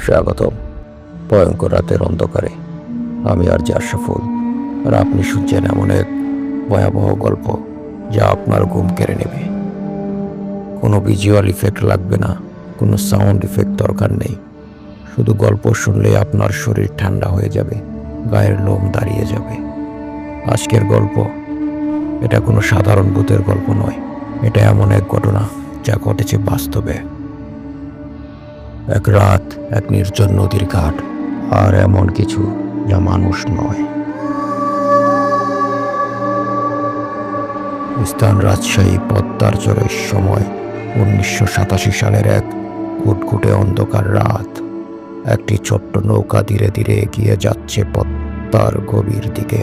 স্বাগতম ভয়ঙ্কর রাতের অন্ধকারে। আমি আর আশরাফুল, আর আপনি শুনছেন এমন এক ভয়াবহ গল্প যা আপনার ঘুম কেড়ে নেবে। কোনো ভিজুয়াল ইফেক্ট লাগবে না, কোনো সাউন্ড ইফেক্ট দরকার নেই। শুধু গল্প শুনলে আপনার শরীর ঠান্ডা হয়ে যাবে, গায়ের লোম দাঁড়িয়ে যাবে। আজকের গল্প, এটা কোনো সাধারণ ভূতের গল্প নয়। এটা এমন এক ঘটনা যা ঘটেছে বাস্তবে। এক রাত, এক নির্জন নদীর ঘাট, আর এমন কিছু যা মানুষ নয়। স্থান রাজশাহী, পদ্মার চরের সময় 1987 সালের এক ঘুটঘুটে অন্ধকার রাত। একটি ছোট্ট নৌকা ধীরে ধীরে এগিয়ে যাচ্ছে পদ্মার গভীর দিকে।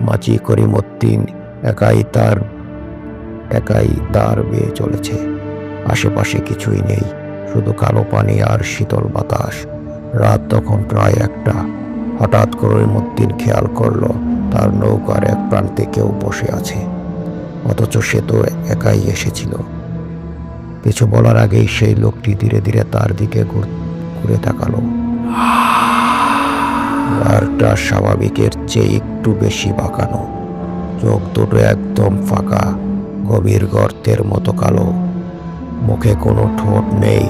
মাঝি করিমউদ্দিন একাই তার বেয়ে চলেছে। আশেপাশে কিছুই নেই, শুধু কালো পানি আর শীতল বাতাস। রাত তখন প্রায় 1টা। হঠাৎ করিমউদ্দিন খেয়াল করলো তার নৌকার এক প্রান্তে কেউ বসে আছে, অথচ সে তো একাই এসেছিল। কিছু বলার আগেই সেই লোকটি ধীরে ধীরে তার দিকে ঘুরে তাকালো। আর স্বাভাবিকের চেয়ে একটু বেশি বাঁকানো, চোখ দুটো একদম ফাঁকা, গভীর গর্তের মতো কালো। মুখে কোনো ঠোঁট নেই,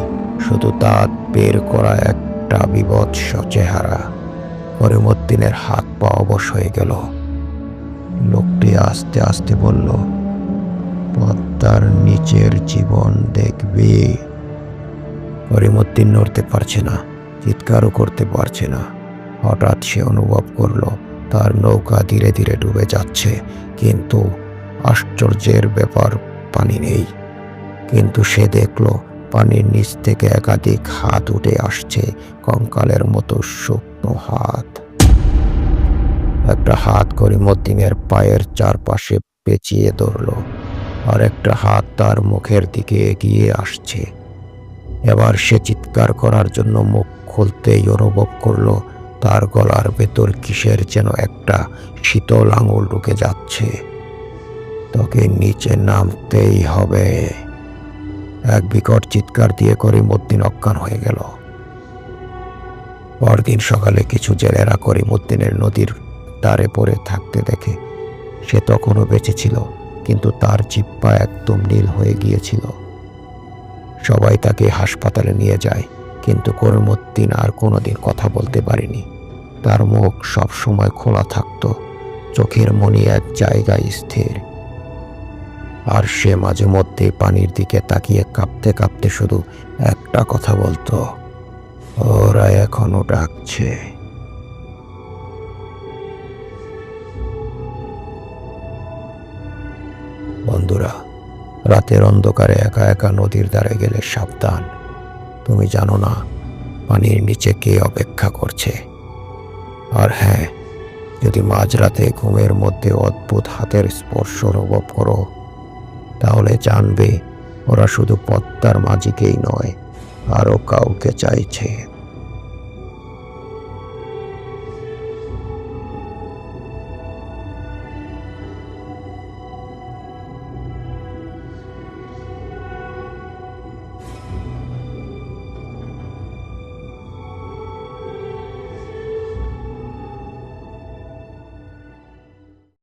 শুধু দাঁত বের করা একটা বীভৎস চেহারা। করিমউদ্দিনের হাত পা অবশ হয়ে গেল। লোকটি আস্তে আস্তে বলল, পদ্মার নিচের জীবন দেখবি? করিমউদ্দিন নড়তে পারছে না, চিৎকারও করতে পারছে না। হঠাৎ সে অনুভব করলো তার নৌকা ধীরে ধীরে ডুবে যাচ্ছে, কিন্তু আশ্চর্যের ব্যাপার, পানি নেই। কিন্তু সে দেখলো পানির নিচ থেকে একাধিক হাত উঠে আসছে, কঙ্কালের মতো শুকনো হাত। একটা হাত করিমউদ্দিনের পায়ের চারপাশে পেঁচিয়ে ধরলো, আর একটা হাত তার মুখের দিকে এগিয়ে আসছে। এবার সে চিৎকার করার জন্য মুখ খুলতেই অনুভব করলো তার গলার ভেতর কিসের যেন একটা শীতল আঙুল ঢুকে যাচ্ছে। তোকে নিচে নামতেই হবে। এক বিকট চিৎকার দিয়ে করিমউদ্দিন অজ্ঞান হয়ে গেল। পরদিন সকালে কিছু জেলেরা করিমউদ্দিনের নদীর ধারে পড়ে থাকতে দেখে। সে তখনও বেঁচে ছিল, কিন্তু তার জিহ্বা একদম নীল হয়ে গিয়েছিল। সবাই তাকে হাসপাতালে নিয়ে যায়, কিন্তু করিমউদ্দিন আর কোনোদিন কথা বলতে পারেনি। তার মুখ সব সময় খোলা থাকতো, চোখের মনি এক জায়গায় স্থির। আর সে মাঝে মধ্যে পানির দিকে তাকিয়ে কাঁপতে কাঁপতে শুধু একটা কথা বলতো, ওরা এখনো ডাকছে। বন্ধুরা, রাতের অন্ধকারে একা একা নদীর ধারে গেলে সাবধান। তুমি জানো না পানির নিচে কে অপেক্ষা করছে। আর হ্যাঁ, যদি মাঝরাতে ঘুমের মধ্যে অদ্ভুত হাতের স্পর্শ অনুভব করো, তাহলে জানবে ওরা শুধু পদ্মার মাঝিকেই নয়, আরো কাউকে চাইছে।